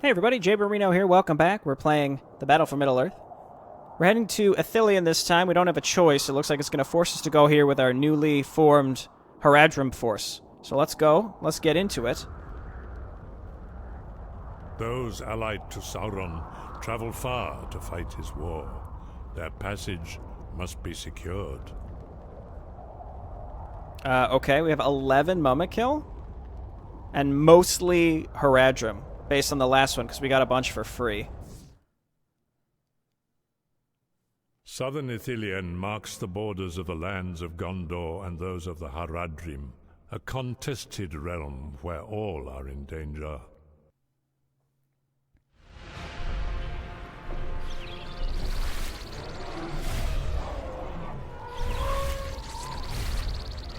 Hey everybody, Jay Barino here. Welcome back. We're playing the Battle for Middle-earth. We're heading to Ithilien this time. We don't have a choice. It looks like it's going to force us to go here with our newly formed Harajuku force. So let's go. Let's get into it. Those allied to Sauron travel far to fight his war. Their passage must be secured. Okay, we have 11 Mumakil. And mostly Harajuku, based on the last one, because we got a bunch for free. Southern Ithilien marks the borders of the lands of Gondor and those of the Haradrim, a contested realm where all are in danger.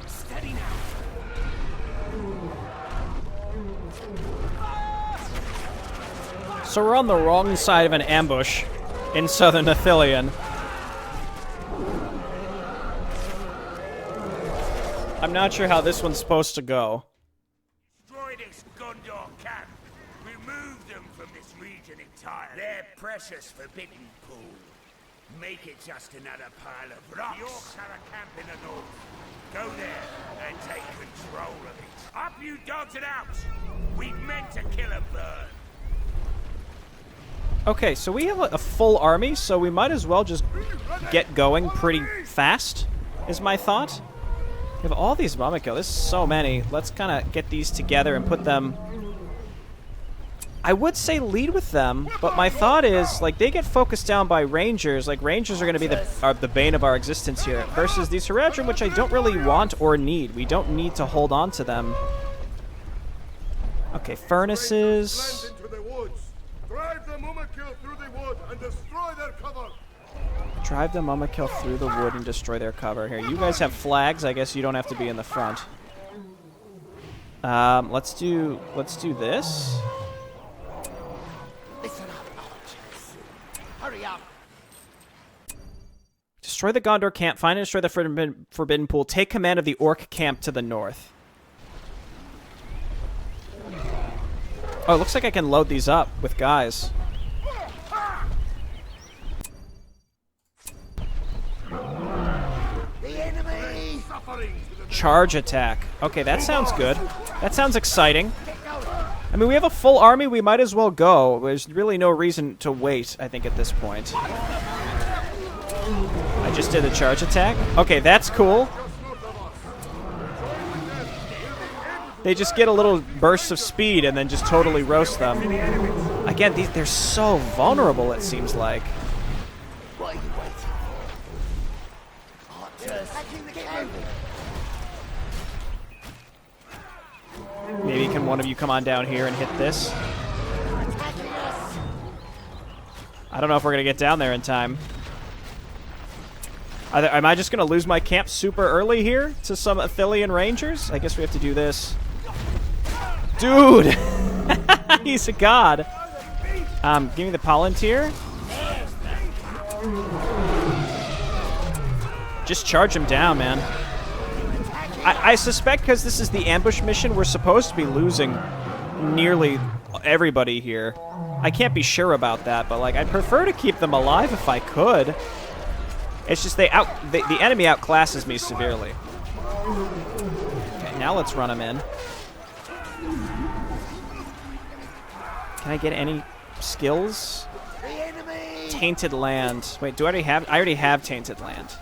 Steady now. So we're on the wrong side of an ambush in Southern Ithilien. I'm not sure how this one's supposed to go. Destroy this Gondor camp. Remove them from this region entirely. Their precious forbidden pool. Make it just another pile of rocks. The orcs have a camp in the north. Go there and take control of it. Up you dogs and out! We meant to kill a bird. Okay, so we have a full army, so we might as well just get going pretty fast, is my thought. We have all these Mumakil. There's so many. Let's kind of get these together and put them... I would say lead with them, but my thought is, like, they get focused down by Rangers. Like, Rangers are going to be the bane of our existence here, versus these Harajuku, which I don't really want or need. We don't need to hold on to them. Okay, furnaces... Drive the Mumakil through the wood and destroy their cover. Drive the Mumakil through the wood and destroy their cover. Here, you guys have flags. I guess you don't have to be in the front. Let's do this. Listen up, archers. Hurry up. Destroy the Gondor camp. Find and destroy the Forbidden Pool. Take command of the Orc camp to the north. Oh, it looks like I can load these up with guys. Charge attack. Okay, that sounds good. That sounds exciting. I mean, we have a full army. We might as well go. There's really no reason to wait, I think, at this point. I just did a charge attack. Okay, that's cool. They just get a little burst of speed and then just totally roast them. Again, they're so vulnerable, it seems like. What are you waiting for? Archers, get moving. Maybe can one of you come on down here and hit this? I don't know if we're going to get down there in time. Am I just going to lose my camp super early here to some Ithilien Rangers? I guess we have to do this. Dude! He's a god. Give me the Palantir. Just charge him down, man. I suspect because this is the ambush mission, we're supposed to be losing nearly everybody here. I can't be sure about that, but like I'd prefer to keep them alive if I could. It's just the enemy outclasses me severely. Okay, now let's run them in. Can I get any skills? Tainted Land. Wait, do I already have? I already have Tainted Land.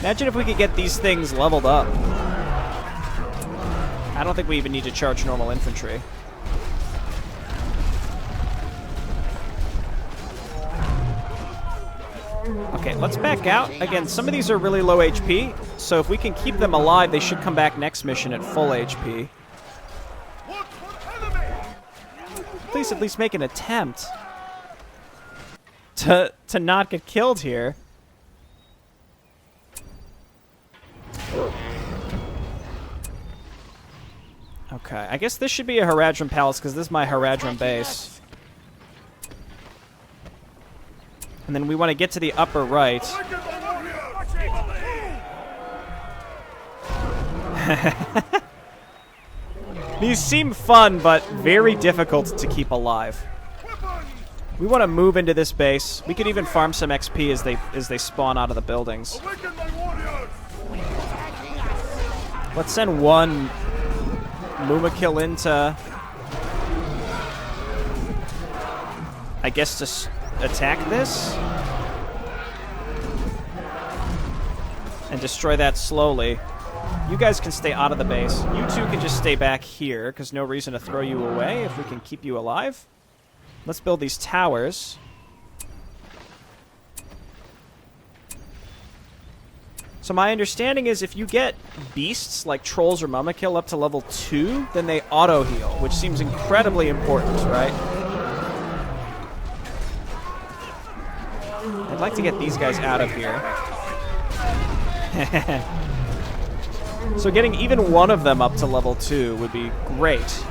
Imagine if we could get these things leveled up. I don't think we even need to charge normal infantry. Okay, let's back out. Again, some of these are really low HP, so if we can keep them alive, they should come back next mission at full HP. Please at least make an attempt to not get killed here. Okay, I guess this should be a Harajuku Palace, because this is my Harajuku base. And then we want to get to the upper right. These seem fun, but very difficult to keep alive. We want to move into this base. We could even farm some XP as they spawn out of the buildings. Let's send one Mumakil into, I guess, to attack this and destroy that slowly. You guys can stay out of the base. You two can just stay back here, because no reason to throw you away if we can keep you alive. Let's build these towers. So my understanding is if you get beasts like trolls or Mumakil up to level 2, then they auto-heal, which seems incredibly important, right? I'd like to get these guys out of here. So getting even one of them up to level 2 would be great.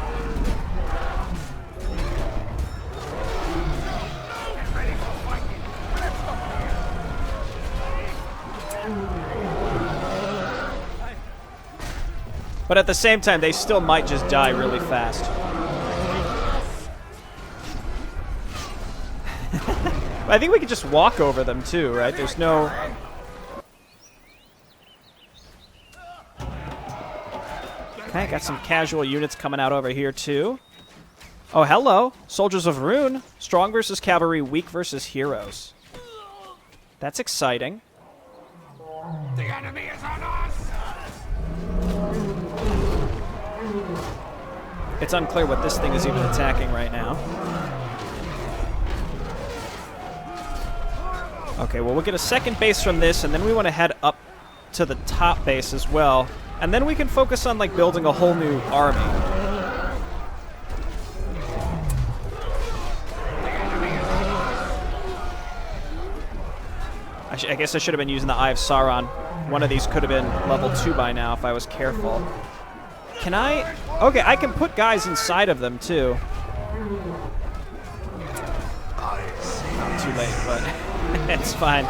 But at the same time, they still might just die really fast. I think we could just walk over them too, right? There's no... Okay, got some casual units coming out over here too. Oh, hello. Soldiers of Rune. Strong versus cavalry, weak versus heroes. That's exciting. The enemy is on us! It's unclear what this thing is even attacking right now. Okay, well, we'll get a second base from this, and then we want to head up to the top base as well. And then we can focus on, like, building a whole new army. I guess I should have been using the Eye of Sauron. One of these could have been level 2 by now if I was careful. Can I? Okay, I can put guys inside of them, too. Not too late, but it's fine.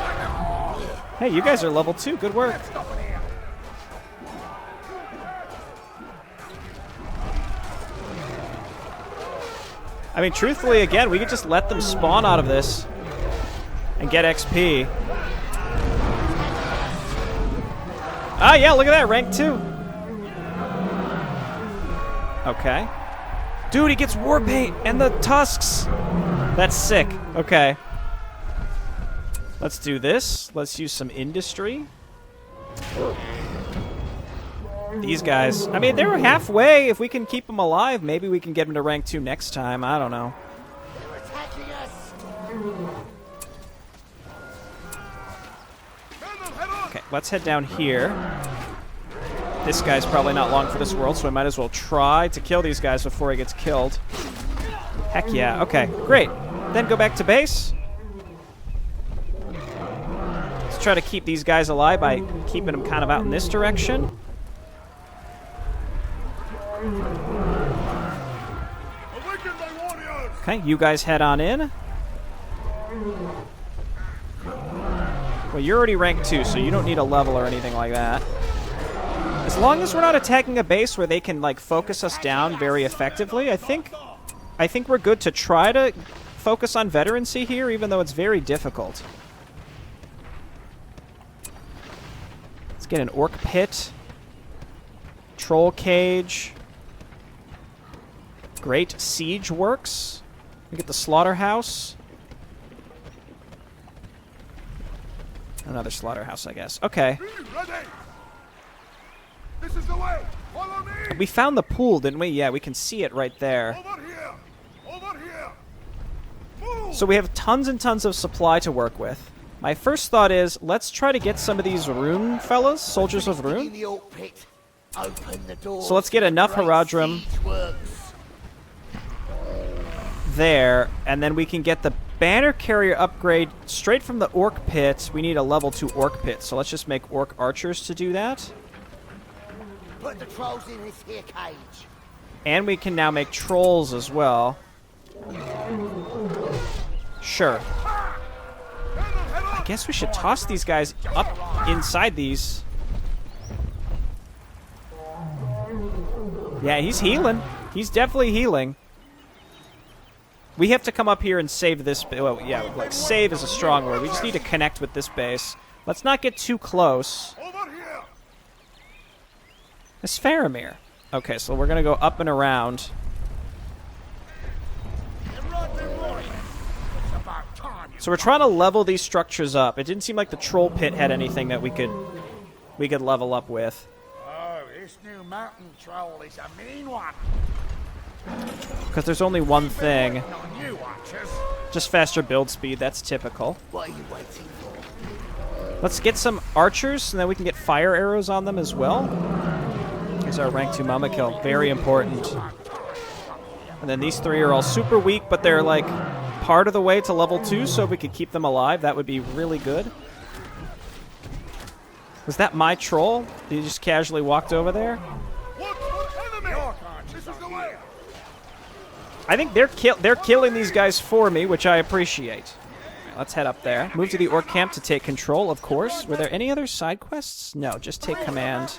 Hey, you guys are level 2. Good work. I mean, truthfully, again, we could just let them spawn out of this and get XP. Ah, yeah, look at that, rank 2. Okay. Dude, he gets war paint and the tusks. That's sick. Okay. Let's do this. Let's use some industry. These guys, I mean, they're halfway. If we can keep them alive, maybe we can get them to rank 2 next time. I don't know. Okay, let's head down here. This guy's probably not long for this world, so I might as well try to kill these guys before he gets killed. Heck yeah. Okay, great. Then go back to base. Let's try to keep these guys alive by keeping them kind of out in this direction. Okay, you guys head on in. Well, you're already rank 2, so you don't need a level or anything like that. As long as we're not attacking a base where they can, like, focus us down very effectively, I think we're good to try to focus on veterancy here, even though it's very difficult. Let's get an orc pit. Troll cage. Great. Siege works. We get the slaughterhouse. Another slaughterhouse, I guess. Okay. This is the way. Follow me. We found the pool, didn't we? Yeah, we can see it right there. Over here. Over here. Move. So we have tons and tons of supply to work with. My first thought is, let's try to get some of these Rune fellas, soldiers of Rune. So let's get enough Haradrim there, and then we can get the banner carrier upgrade straight from the orc pit. We need a level 2 orc pit, so let's just make orc archers to do that. Put the trolls in this here cage. And we can now make trolls as well. Sure. I guess we should toss these guys up inside these. Yeah, he's healing. He's definitely healing. We have to come up here and save this. Well, yeah, like save is a strong word. We just need to connect with this base. Let's not get too close. Over here! It's Faramir. Okay, so we're gonna go up and around. So we're trying to level these structures up. It didn't seem like the troll pit had anything that we could level up with. Oh, this new mountain troll is a mean one. Because there's only one thing. Waiting on you, Archers. Just faster build speed, that's typical. What are you waiting for? Let's get some archers, and then we can get fire arrows on them as well. Here's our rank 2 Mama kill. Very important. And then these 3 are all super weak, but they're like part of the way to level 2, so if we could keep them alive, that would be really good. Was that my troll? He just casually walked over there? I think they're killing these guys for me, which I appreciate. Right, let's head up there. Move to the orc camp to take control, of course. Were there any other side quests? No, just take command.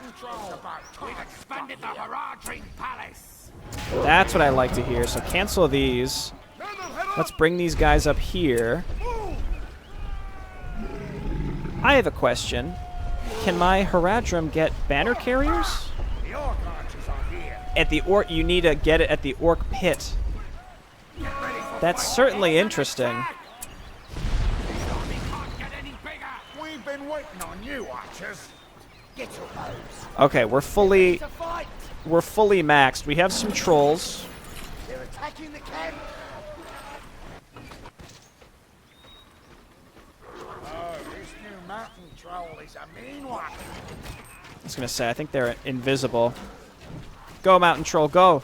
We've expanded the Harajuku Palace. That's what I like to hear. So cancel these. Let's bring these guys up here. I have a question. Can my Haradrim get banner carriers? The orc archers are here. At the orc, you need to get it at the orc pit. That's certainly interesting. This army can't get any bigger. We've been waiting on you, Archers. Get your bows. Okay, we're fully To fight. maxed. We have some trolls. They're attacking the camp. Oh, this new mountain troll is a mean one. I was gonna say, I think they're invisible. Go, mountain troll, go!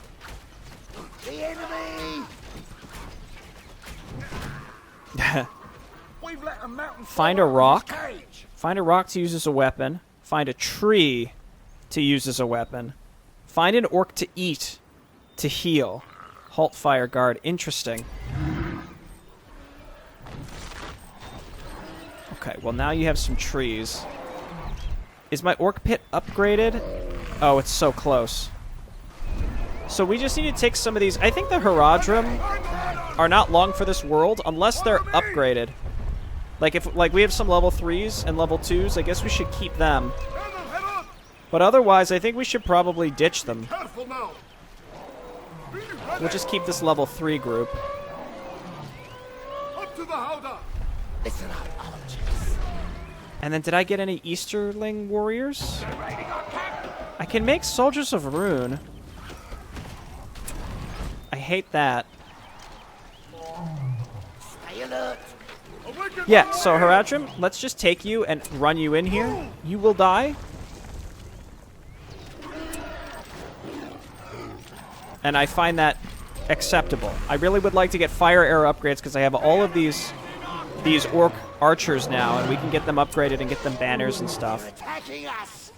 The enemy. We've let a mountain Find a troll rock. out of his cage. Find a rock to use as a weapon. Find a tree to use as a weapon. Find an orc to eat, to heal. Halt, fire, guard. Interesting. Okay, well now you have some trees. Is my orc pit upgraded? Oh, it's so close. So we just need to take some of these. I think the Haradrim are not long for this world unless they're upgraded. Like if we have some level 3s and level 2s, I guess we should keep them. But otherwise, I think we should probably ditch them. Careful now! We'll just keep this level 3 group. Up to the howdah! Listen up, Archers. And then did I get any Easterling warriors? I can make soldiers of rune. I hate that. Stay alert. Awaken Yeah, so Haradrim, let's just take you and run you in here. You will die. And I find that acceptable. I really would like to get fire arrow upgrades because I have all of these orc archers now, and we can get them upgraded and get them banners and stuff. Attacking us.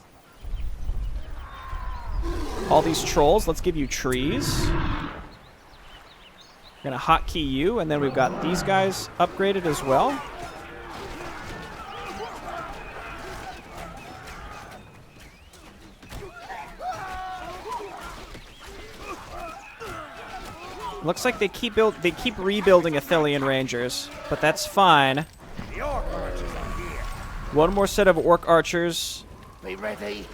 All these trolls, let's give you trees. We're gonna hotkey you, and then we've got these guys upgraded as well. Looks like they keep rebuilding Athelian Rangers, but that's fine. The orc archers are here. One more set of orc archers. Be ready.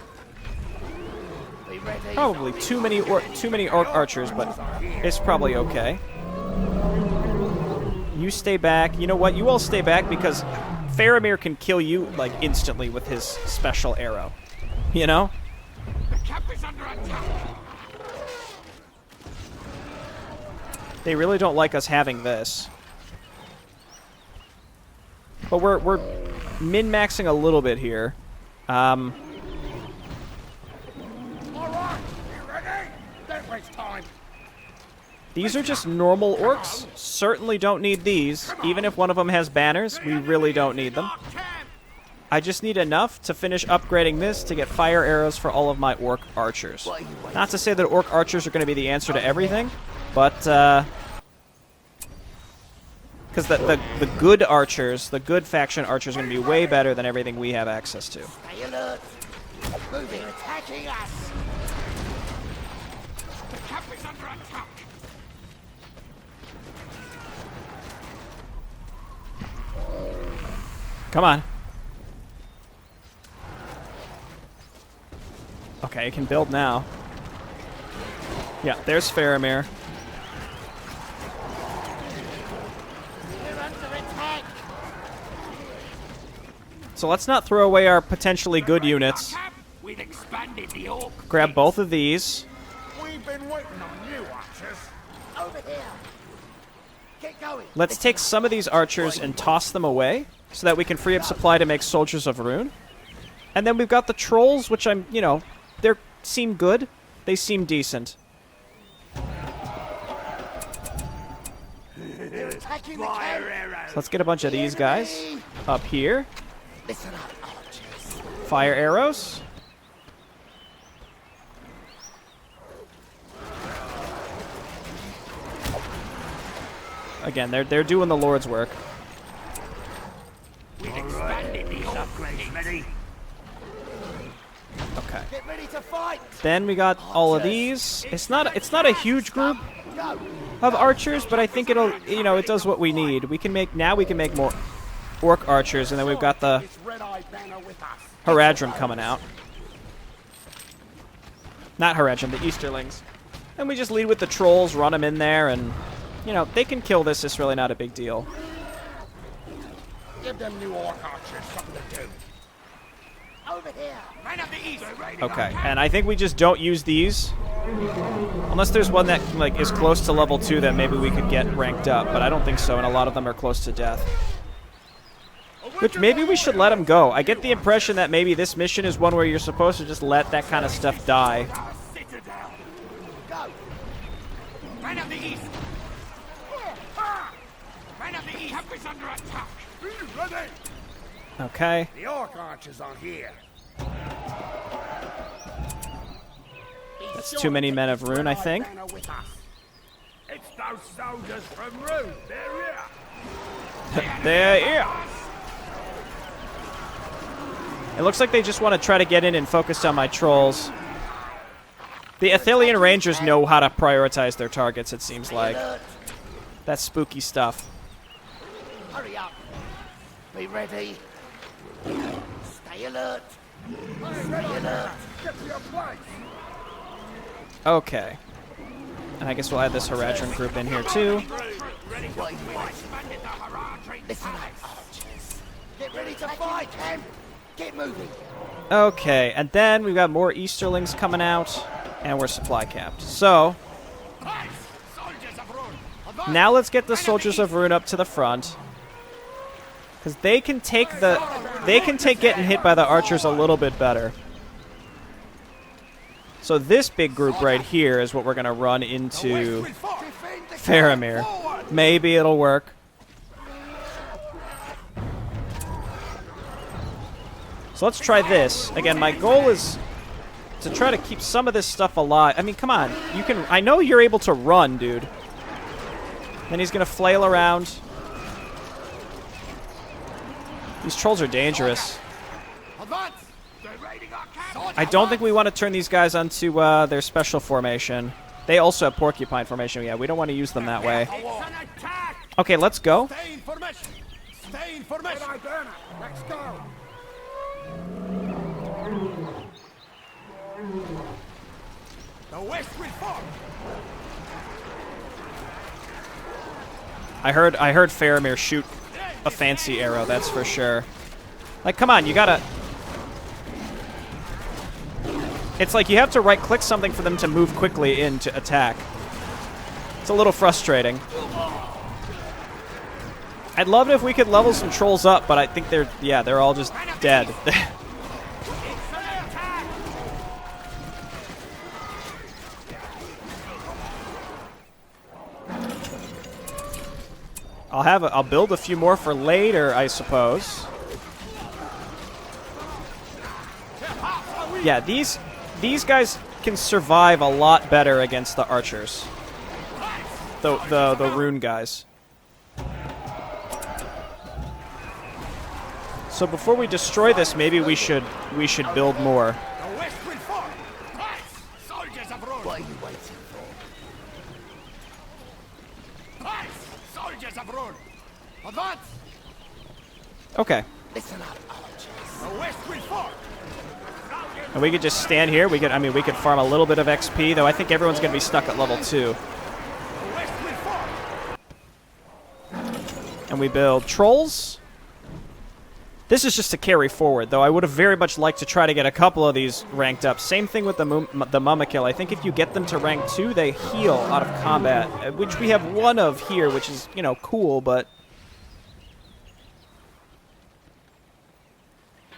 Be ready. Probably too many orc archers, but it's probably okay. You stay back. You know what? You all stay back because Faramir can kill you like instantly with his special arrow. You know? The camp is under attack. They really don't like us having this. But we're min-maxing a little bit here. All right. You ready? Don't waste time. These are just normal orcs. Certainly don't need these. Even if one of them has banners, we really don't need them. I just need enough to finish upgrading this to get fire arrows for all of my orc archers. Not to say that orc archers are going to be the answer to everything, but because the good archers, the good faction archers are going to be way better than everything we have access to. Stay alert. Moving, attacking us. Come on. Okay, it can build now. Yeah, there's Faramir. So let's not throw away our potentially good units. We've expanded the orc. Grab both of these. We've been waiting on you, archers. Over here. Get going. Let's take some of these archers and toss them away so that we can free up supply to make Soldiers of Rune. And then we've got the trolls, which I'm, you know, they seem good. They seem decent. So let's get a bunch of these guys up here. Listen up, archers. Fire arrows. Again, they're doing the Lord's work. We've expanded the upgrade ready. Okay. Get ready to fight. Then we got all of these. It's not a huge group of archers, but I think it'll, you know, it does what we need. We can make more orc archers, and then we've got the Harajuku coming out. Not Harajuku, the Easterlings. And we just lead with the trolls, run them in there, and, you know, they can kill this. It's really not a big deal. Give them new orc archers something to do. Over here. Man of the east. Okay, and I think we just don't use these. Unless there's one that, like, is close to level 2 that maybe we could get ranked up, but I don't think so, and a lot of them are close to death. Which maybe we should let them go. I get the impression that maybe this mission is one where you're supposed to just let that kind of stuff die. Go. Man of the east. Man of the east. Camp is under attack. Be ready. Okay. The orc archers are here. That's too many men of Rune, I think. It's those soldiers from Rune. They're here. They're here. It looks like they just want to try to get in and focus on my trolls. The Athelian Rangers know how to prioritize their targets, it seems like. That's spooky stuff. Hurry up. Be ready. Stay alert. Stay alert. Get to your place. Okay. And I guess we'll add this Harajuku group in here too. Listen up, archers. Get ready to fight, Ken. Get moving. Okay, and then we've got more Easterlings coming out, and we're supply capped. So, now let's get the Soldiers of Rune up to the front. Because they can take getting hit by the archers a little bit better. So this big group right here is what we're going to run into Faramir. Maybe it'll work. So let's try this. Again, my goal is to try to keep some of this stuff alive. I mean, come on. You can. I know you're able to run, dude. Then he's going to flail around. These trolls are dangerous. I don't think we want to turn these guys onto their special formation. They also have porcupine formation. Yeah, we don't want to use them that way. Okay, let's go. Stay in formation. Stay in formation. Let's go. The west will fall. I heard Faramir shoot a fancy arrow, that's for sure. Like, come on, you gotta... It's like you have to right-click something for them to move quickly in to attack. It's a little frustrating. I'd love it if we could level some trolls up, but I think they're all just dead. I'll build a few more for later, I suppose. Yeah, these guys can survive a lot better against the archers. The rune guys. So before we destroy this, maybe we should build more. The west will fall. Soldiers of Rome. What are you waiting for? soldiers of Rune. Advance! Okay. Listen up, archers. The west will fall. And we could just stand here. We could farm a little bit of XP, though I think everyone's going to be stuck at level 2. The west will fall. And we build trolls. This is just to carry forward, though I would have very much liked to try to get a couple of these ranked up. Same thing with the Mumakil. I think if you get them to rank 2, they heal out of combat, which we have one of here, which is, you know, cool, but...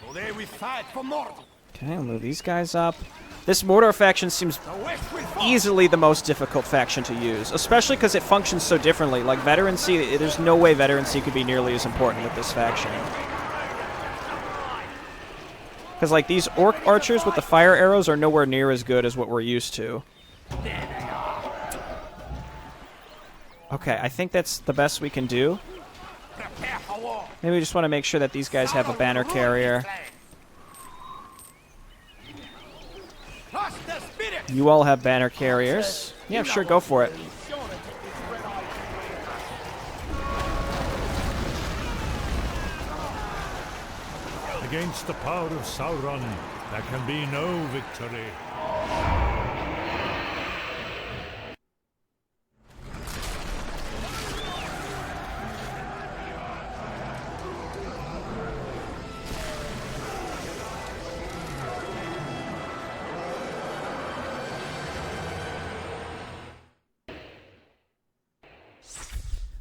Today we fight for Mordor. Okay, I'll move these guys up. This Mordor faction seems easily the most difficult faction to use, especially because it functions so differently. Like, veterancy, there's no way veterancy could be nearly as important with this faction. Because, like, these orc archers with the fire arrows are nowhere near as good as what we're used to. Okay, I think that's the best we can do. Maybe we just want to make sure that these guys have a banner carrier. You all have banner carriers. Yeah, sure, go for it. Against the power of Sauron, there can be no victory.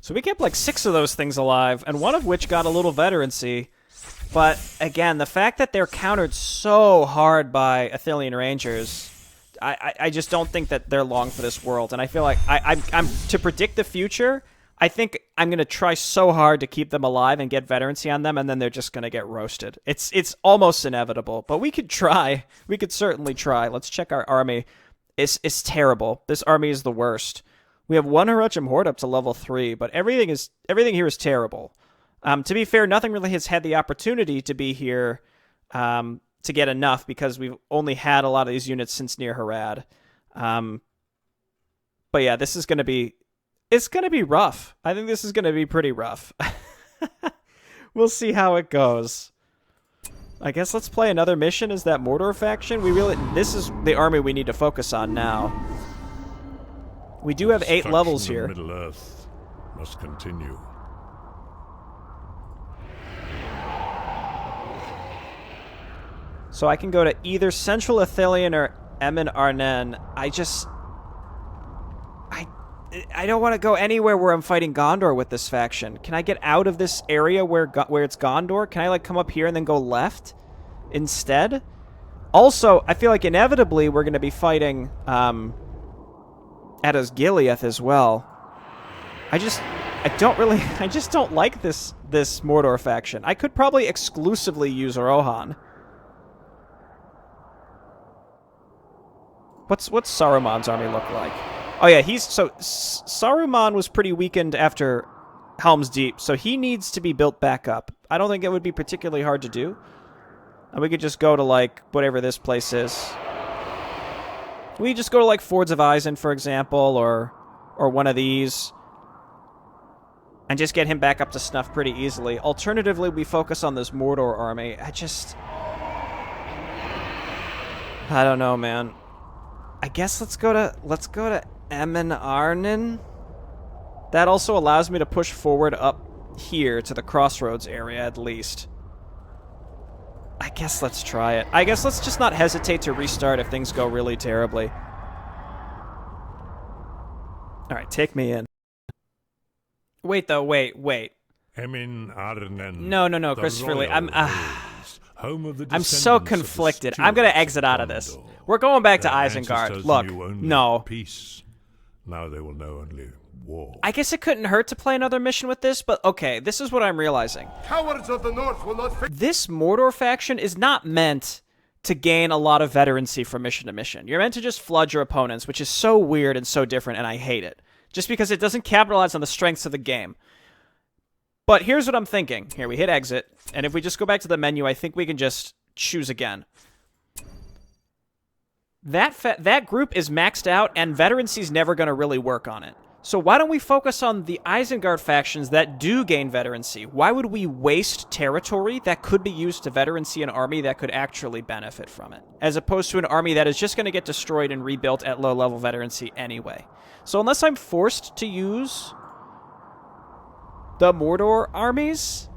So we kept like 6 of those things alive, and one of which got a little veterancy. But, again, the fact that they're countered so hard by Athelian Rangers, I just don't think that they're long for this world. And I feel like I'm to predict the future, I think I'm going to try so hard to keep them alive and get veterancy on them, and then they're just going to get roasted. It's almost inevitable, but we could try. We could certainly try. Let's check our army. It's terrible. This army is the worst. We have one Harajuku Horde up to level 3, but everything here is terrible. To be fair, nothing really has had the opportunity to be here to get enough because we've only had a lot of these units since near Harad. But yeah, this is going to be... It's going to be rough. I think this is going to be pretty rough. We'll see how it goes. I guess let's play another mission as that Mordor faction. This is the army we need to focus on now. We do have 8 levels here. Middle Earth must continue. So I can go to either Central Athelion or Emin Arnen. I don't want to go anywhere where I'm fighting Gondor with this faction. Can I get out of this area where it's Gondor? Can I like come up here and then go left instead? Also, I feel like inevitably we're going to be fighting at Osgiliath as well. I just don't like this Mordor faction. I could probably exclusively use Rohan. What's Saruman's army look like? Oh yeah, Saruman was pretty weakened after Helm's Deep, so he needs to be built back up. I don't think it would be particularly hard to do. And we could just go to like whatever this place is. We just go to like Fords of Eisen, for example, or one of these, and just get him back up to snuff pretty easily. Alternatively, we focus on this Mordor army. I don't know, man. I guess let's go to Emin Arnen. That also allows me to push forward up here to the crossroads area at least. I guess let's try it. I guess let's just not hesitate to restart if things go really terribly. Alright, take me in. Wait. Emin Arnen. No, Christopher Lee. I'm so descendants conflicted. of the I'm gonna stewards exit of out of this. Gondor. We're going back to Their Isengard. ancestors Look, knew only no. peace. Now they will know only war. I guess it couldn't hurt to play another mission with this, but okay, this is what I'm realizing. Cowards of the North will not face. This Mordor faction is not meant to gain a lot of veterancy from mission to mission. You're meant to just flood your opponents, which is so weird and so different, and I hate it. Just because it doesn't capitalize on the strengths of the game. But here's what I'm thinking. Here, we hit exit, and if we just go back to the menu, I think we can just choose again. That group is maxed out, and veterancy's never going to really work on it. So why don't we focus on the Isengard factions that do gain veterancy? Why would we waste territory that could be used to veterancy an army that could actually benefit from it, as opposed to an army that is just going to get destroyed and rebuilt at low-level veterancy anyway? So unless I'm forced to use the Mordor armies,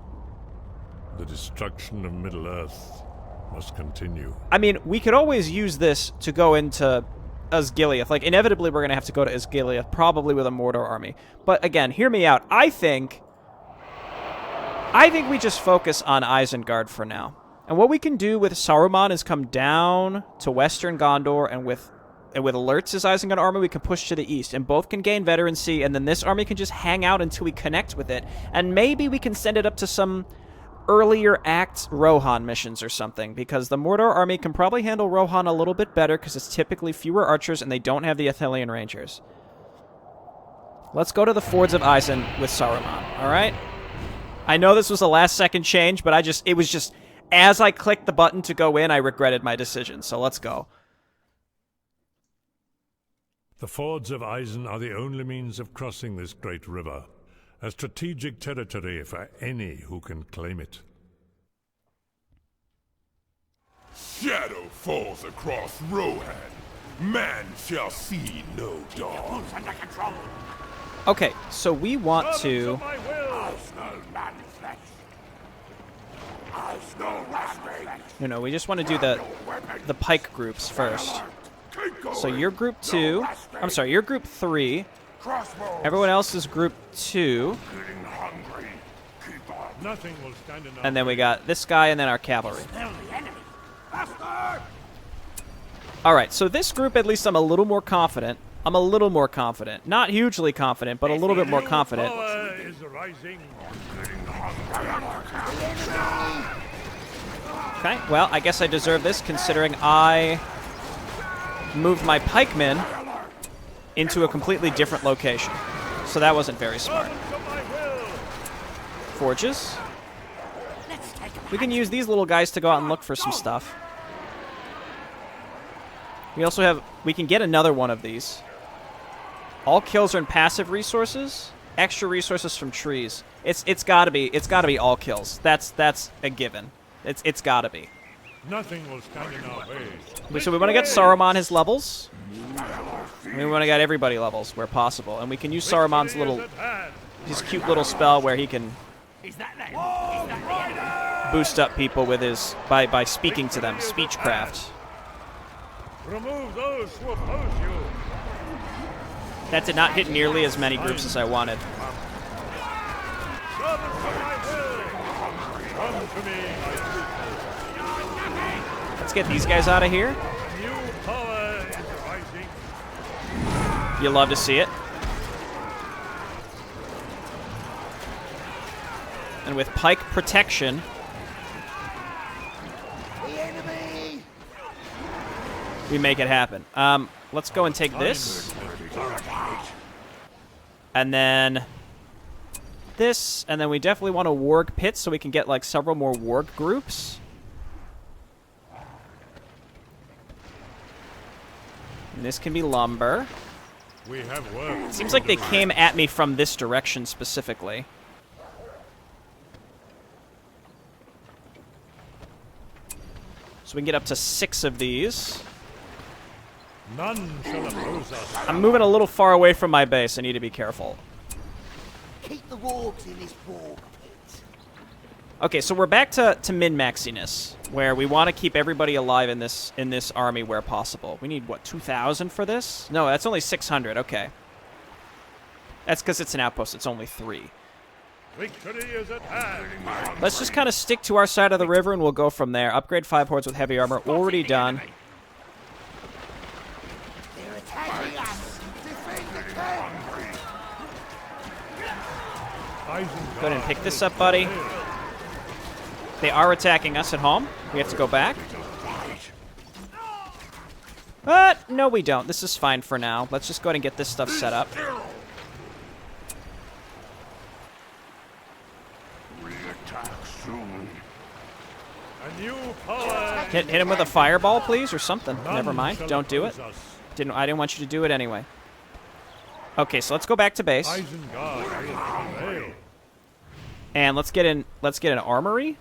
The destruction of Middle-earth must continue. I mean, we could always use this to go into Osgiliath. Like, inevitably we're going to have to go to Osgiliath, probably with a Mordor army. But again, hear me out. I think we just focus on Isengard for now. And what we can do with Saruman is come down to Western Gondor, and with Alerts' Isengard army, we can push to the east, and both can gain veterancy, and then this army can just hang out until we connect with it, and maybe we can send it up to some earlier act Rohan missions or something, because the Mordor army can probably handle Rohan a little bit better because it's typically fewer archers and they don't have the Athelian Rangers. Let's go to the Fords of Eisen with Saruman, alright? I know this was a last-second change, but it was just, as I clicked the button to go in, I regretted my decision, so let's go. The Fords of Eisen are the only means of crossing this great river, a strategic territory for any who can claim it. Shadow falls across Rohan. Man shall see no dawn. Under control. Okay, so we want to... No, we just want to do the pike groups first. So you're group 2. I'm sorry, you're group 3. Everyone else is group 2. Nothing will stand in our And then we got this guy and then our cavalry. Smell the enemy. Alright, so this group, at least I'm a little more confident. I'm a little more confident. Not hugely confident, but a little bit more confident. Power is rising. Okay, well, I guess I deserve this, considering I moved my pikemen into a completely different location. So that wasn't very smart. Forges. We can use these little guys to go out and look for some stuff. We also have... We can get another one of these. All kills are in passive resources. Extra resources from trees. It's gotta be all kills. That's a given. It's gotta be. Nothing will stand in our way. So we want to get Saruman his levels. We want to get everybody levels where possible, and we can use Saruman's his cute little spell where he can boost up people with his by speaking to them, speechcraft. Remove those who oppose you. That did not hit nearly as many groups as I wanted. Come to me. Let's get these guys out of here. New power is rising. You love to see it. And with pike protection, we make it happen. Let's go and take this. And then this, and then we definitely want a warg pit so we can get like several more warg groups. And this can be lumber. We have work. Seems like they came at me from this direction specifically. So we can get up to 6 of these. None shall oppose us. I'm moving a little far away from my base. I need to be careful. Keep the wargs in this warg pit. Okay, so we're back to min-maxiness, where we want to keep everybody alive in this army where possible. We need, what, 2,000 for this? No, that's only 600. Okay. That's because it's an outpost. It's only 3. Victory is at hand. Let's just kind of stick to our side of the river, and we'll go from there. Upgrade 5 hordes with heavy armor. Already done. They're attacking us. Defend the camp. Go ahead and pick this up, buddy. They are attacking us at home. We have to go back. But no, we don't. This is fine for now. Let's just go ahead and get this stuff set up. A new power. Hit him with a fireball, please, or something. None Never mind. shall Don't do it. oppose us. I didn't want you to do it anyway. Okay, so let's go back to base. Isengard will prevail. And let's get an armory.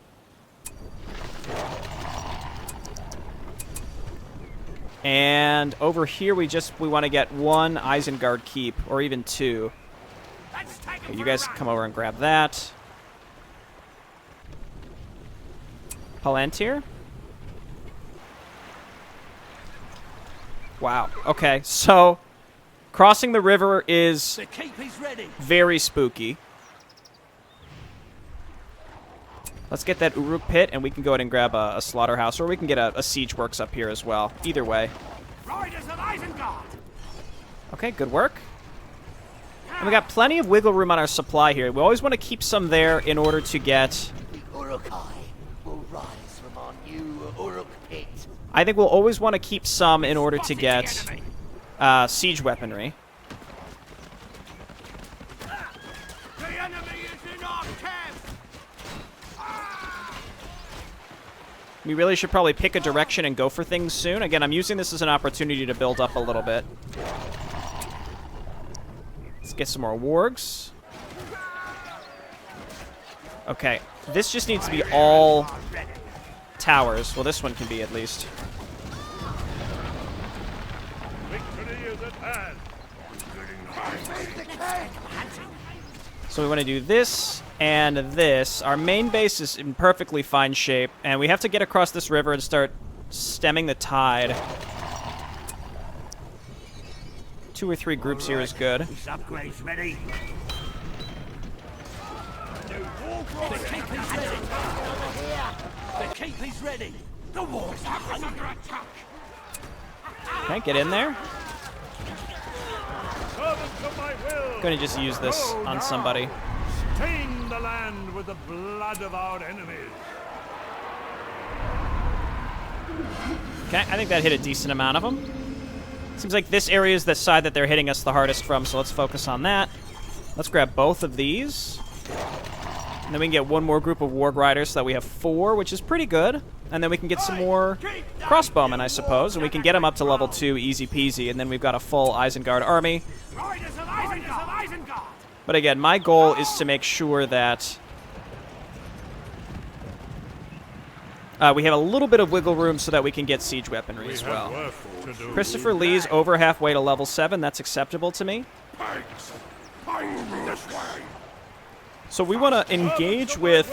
And over here we want to get one Isengard keep, or even two. Okay, you guys come over and grab that. Palantir? Wow. Okay, so crossing the river is very spooky. Let's get that Uruk pit, and we can go ahead and grab a slaughterhouse, or we can get a siege works up here as well. Either way. Riders of Isengard! Okay, good work. And we got plenty of wiggle room on our supply here. We always want to keep some there in order to get... Urukai will rise from our new Uruk pit. I think we'll always want to keep some in order to get siege weaponry. The enemy is in our camp! We really should probably pick a direction and go for things soon. Again, I'm using this as an opportunity to build up a little bit. Let's get some more wargs. Okay, this just needs to be all towers. Well, this one can be at least. Victory is at hand. So we want to do this and this. Our main base is in perfectly fine shape, and we have to get across this river and start stemming the tide. 2 or 3 groups here is good. This upgrade's ready. The keep is ready. The war's under attack! Okay, get in there. Servants of my will. Gonna just use this on somebody. Stain the land with the blood of our enemies. Okay, I think that hit a decent amount of them. Seems like this area is the side that they're hitting us the hardest from, so let's focus on that. Let's grab both of these. And then we can get one more group of Warg Riders so that we have 4, which is pretty good. And then we can get some more Crossbowmen, I suppose, and we can get them up to level 2 easy peasy, and then we've got a full Isengard army. Riders of Isengard! But again, my goal is to make sure that we have a little bit of wiggle room so that we can get siege weaponry as well. Work to do. Christopher Lee's over halfway to level 7. That's acceptable to me. This way! So we want to engage with,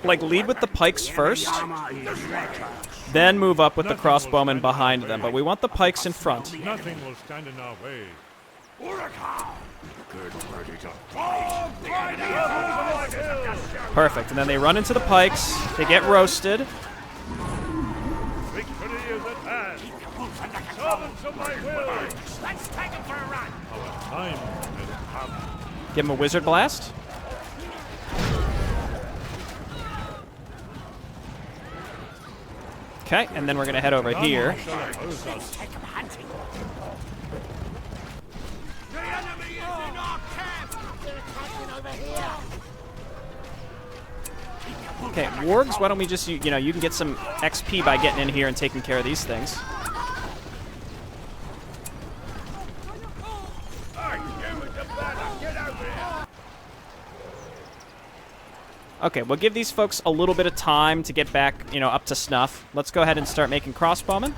like, lead with the pikes first, then move up with the crossbowmen behind them. But we want the pikes in front. Nothing will stand in our way. Perfect. And then they run into the pikes. They get roasted. Victory is at hand. Servants of my will. Let's take them for a run! Our time has come. Give them a wizard blast. Okay, and then we're going to head over here. Let's take them hunting! The enemy is in our camp! They're attacking over here. Okay, wargs, why don't we just, you know, you can get some XP by getting in here and taking care of these things. Okay, we'll give these folks a little bit of time to get back, you know, up to snuff. Let's go ahead and start making crossbowmen.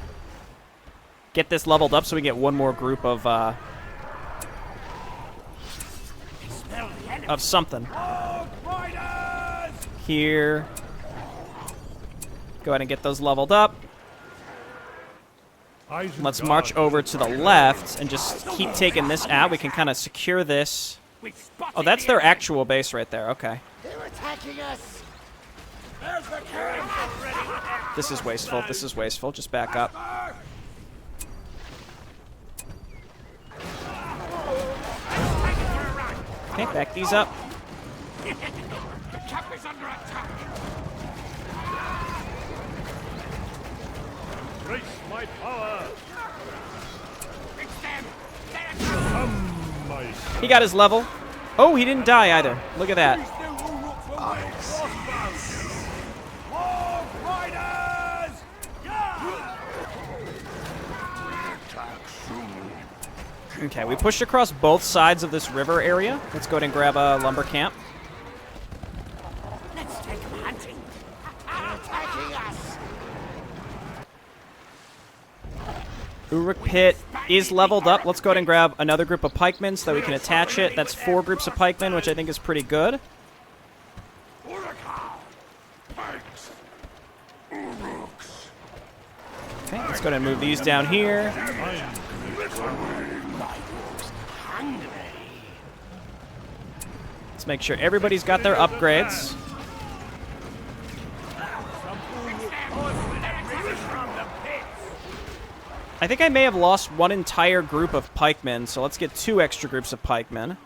Get this leveled up so we get one more group of something. Here. Go ahead and get those leveled up. Let's march over to the left and just keep taking this out. We can kind of secure this. Oh, that's their actual base right there. Okay. They're attacking us. There's the camp! This is wasteful. This is wasteful. Just back up. Okay, back these up. The camp is under attack! Brace my power. It's them! They're attacking! My He got his level. Oh, he didn't die either. Look at that. Warg Riders! Okay, we pushed across both sides of this river area. Let's go ahead and grab a lumber camp. Let's take them hunting. They're attacking us. Uruk Pit is leveled up. Let's go ahead and grab another group of pikemen so that we can attach it. That's 4 groups of pikemen, which I think is pretty good. Okay, let's go ahead and move these down here. Let's make sure everybody's got their upgrades. I think I may have lost one entire group of pikemen, so let's get 2 extra groups of pikemen.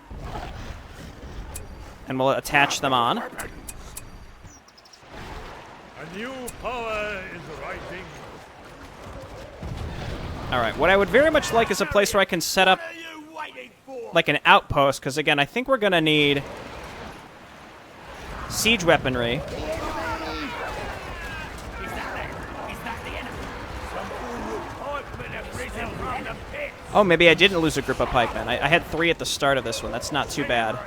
And we'll attach them on. A new power is rising. Alright, what I would very much like is a place where I can set up like an outpost, because again, I think we're going to need siege weaponry. Oh, maybe I didn't lose a group of pikemen. I had 3 at the start of this one. That's not too bad.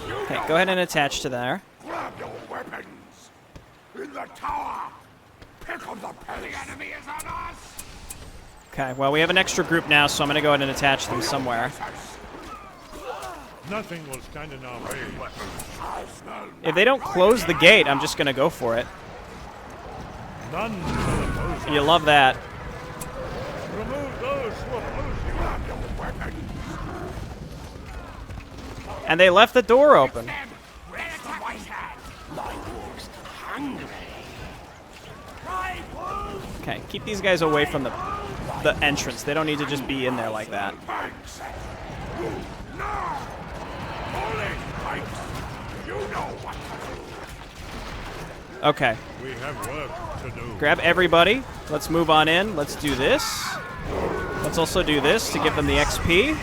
Okay, go ahead and attach to there. Grab your weapons. In the tower. Pick up the penny. The enemy is on us. Okay, well, we have an extra group now, so I'm going to go ahead and attach them somewhere. Nothing will stand in our way. If they don't close the gate, I'm just going to go for it. None shall oppose You love that. us. Remove those who oppose you. Grab your weapons. And they left the door open. Where's the white hat? My wolves hungry. Okay, keep these guys away from the entrance. They don't need to just be in there like that. Okay. We have work to do. Grab everybody. Let's move on in. Let's do this. Let's also do this to give them the XP.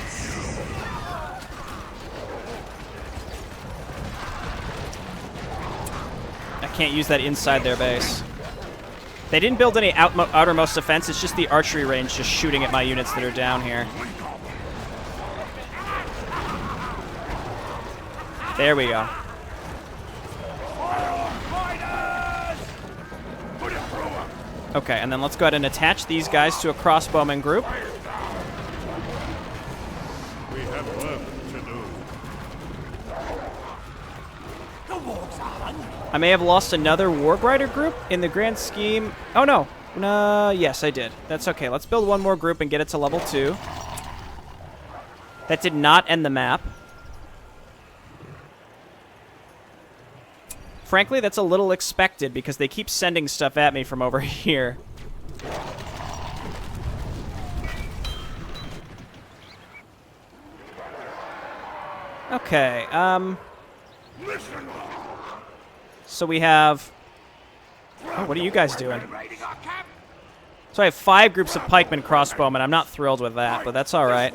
I can't use that inside their base. They didn't build any outermost defense. It's just the archery range just shooting at my units that are down here. There we go. Okay, and then let's go ahead and attach these guys to a crossbowman group. We have work to do. I may have lost another Warg Rider group in the grand scheme. Oh, no. Yes, I did. That's okay. Let's build one more group and get it to level 2. That did not end the map. Frankly, that's a little expected because they keep sending stuff at me from over here. Okay, so we have... Oh, what are you guys doing? So I have 5 groups of pikemen crossbowmen. I'm not thrilled with that, but that's alright.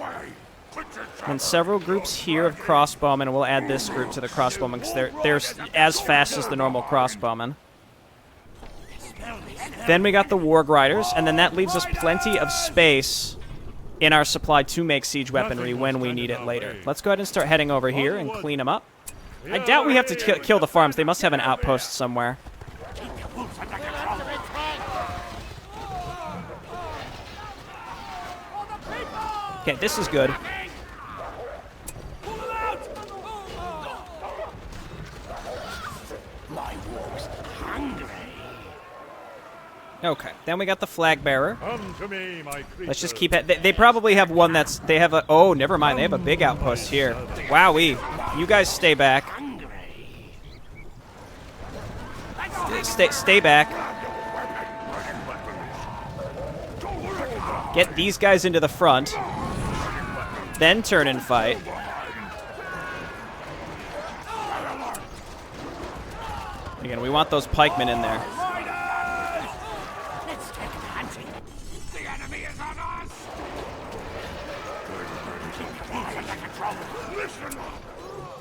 And several groups here of crossbowmen, and we'll add this group to the crossbowmen because they're as fast as the normal crossbowmen. Then we got the Warg Riders, and then that leaves us plenty of space in our supply to make siege weaponry when we need it later. Let's go ahead and start heading over here and clean them up. I doubt we have to kill the farms. They must have an outpost somewhere. Okay, this is good. Okay, then we got the flag bearer. Come to me, my creature. Let's just keep it. They probably have one that's. They have a. Oh, never mind. They have a big outpost here. Wowee. You guys stay back. Stay back. Get these guys into the front. Then turn and fight. Again, we want those pikemen in there.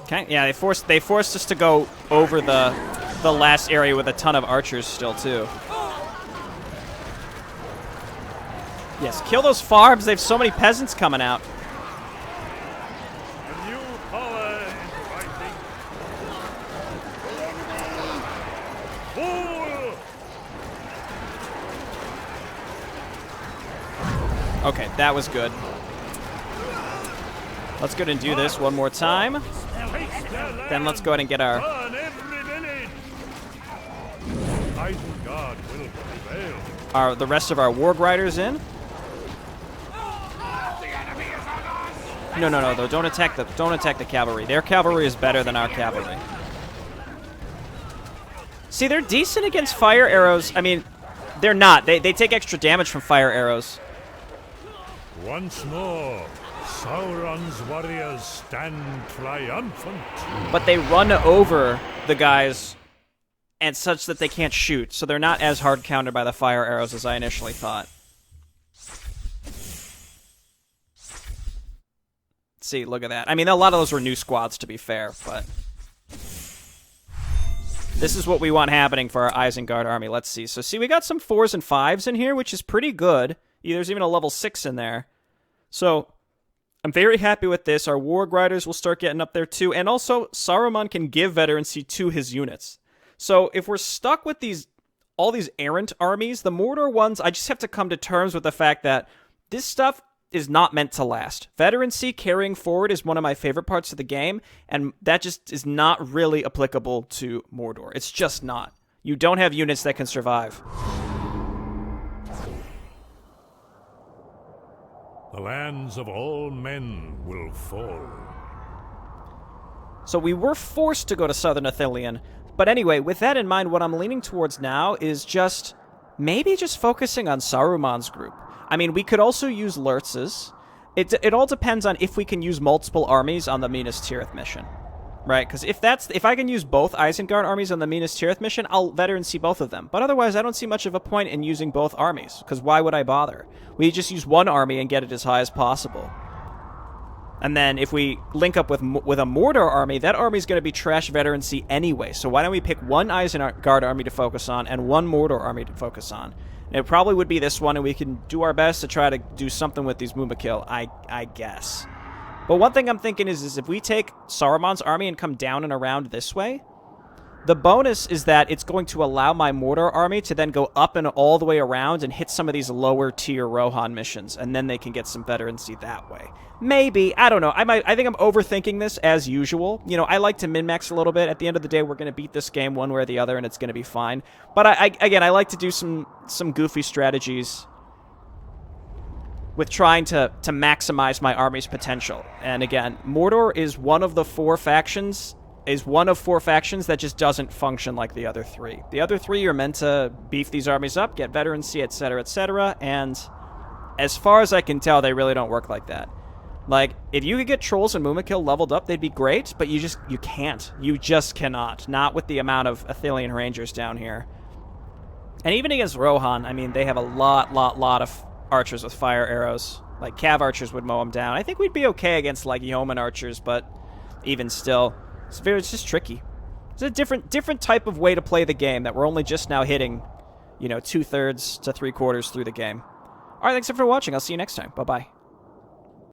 Okay, yeah, they forced us to go over the last area with a ton of archers still too. Yes, kill those farms. They have so many peasants coming out. A new power is rising. Fool! Okay, that was good. Let's go ahead and do this one more time. Then let's go ahead and get our... Burn every village! Isengard will prevail. the rest of our warg riders in. No, though. Don't attack the cavalry. Their cavalry is better than our cavalry. See, they're decent against fire arrows. I mean, they're not. They take extra damage from fire arrows. Once more, Sauron's warriors stand triumphant. But they run over the guys and such that they can't shoot, so they're not as hard countered by the fire arrows as I initially thought. See, look at that. I mean, a lot of those were new squads, to be fair, but... This is what we want happening for our Isengard army. Let's see. So, see, we got some 4s and 5s in here, which is pretty good. There's even a level 6 in there. So, I'm very happy with this. Our Warg Riders will start getting up there, too. And also, Saruman can give veterancy to his units. So, if we're stuck with all these errant armies, the Mordor ones, I just have to come to terms with the fact that this stuff is not meant to last. Veterancy carrying forward is one of my favorite parts of the game, and that just is not really applicable to Mordor. It's just not. You don't have units that can survive. The lands of all men will fall. So we were forced to go to Southern Ithilien. But anyway, with that in mind, what I'm leaning towards now is maybe just focusing on Saruman's group. I mean, we could also use Lurtz's. It all depends on if we can use multiple armies on the Minas Tirith mission. Right? Because if I can use both Isengard armies on the Minas Tirith mission, I'll veterancy both of them. But otherwise, I don't see much of a point in using both armies. Because why would I bother? We just use one army and get it as high as possible. And then if we link up with a Mordor army, that army's going to be trash veterancy anyway. So why don't we pick one Isengard army to focus on and one Mordor army to focus on? And it probably would be this one, and we can do our best to try to do something with these Mumakil, I guess. But one thing I'm thinking is if we take Saruman's army and come down and around this way, the bonus is that it's going to allow my Mordor army to then go up and all the way around and hit some of these lower tier Rohan missions, and then they can get some veterancy that way. Maybe, I don't know. I think I'm overthinking this as usual. You know, I like to min-max a little bit. At the end of the day, we're going to beat this game one way or the other, and it's going to be fine. But again, I like to do some goofy strategies with trying to maximize my army's potential. And again, Mordor is one of 4 factions that just doesn't function like the other 3. The other 3 are meant to beef these armies up, get veterancy, etc., and as far as I can tell, they really don't work like that. Like, if you could get Trolls and Mumakil leveled up, they'd be great, but you can't. You just cannot. Not with the amount of Ithilien Rangers down here. And even against Rohan, I mean, they have a lot of archers with fire arrows. Like, Cav archers would mow them down. I think we'd be okay against, like, yeoman archers, but even still, it's just tricky. It's a different type of way to play the game that we're only just now hitting, 2/3 to 3/4 through the game. All right, thanks for watching. I'll see you next time. Bye-bye.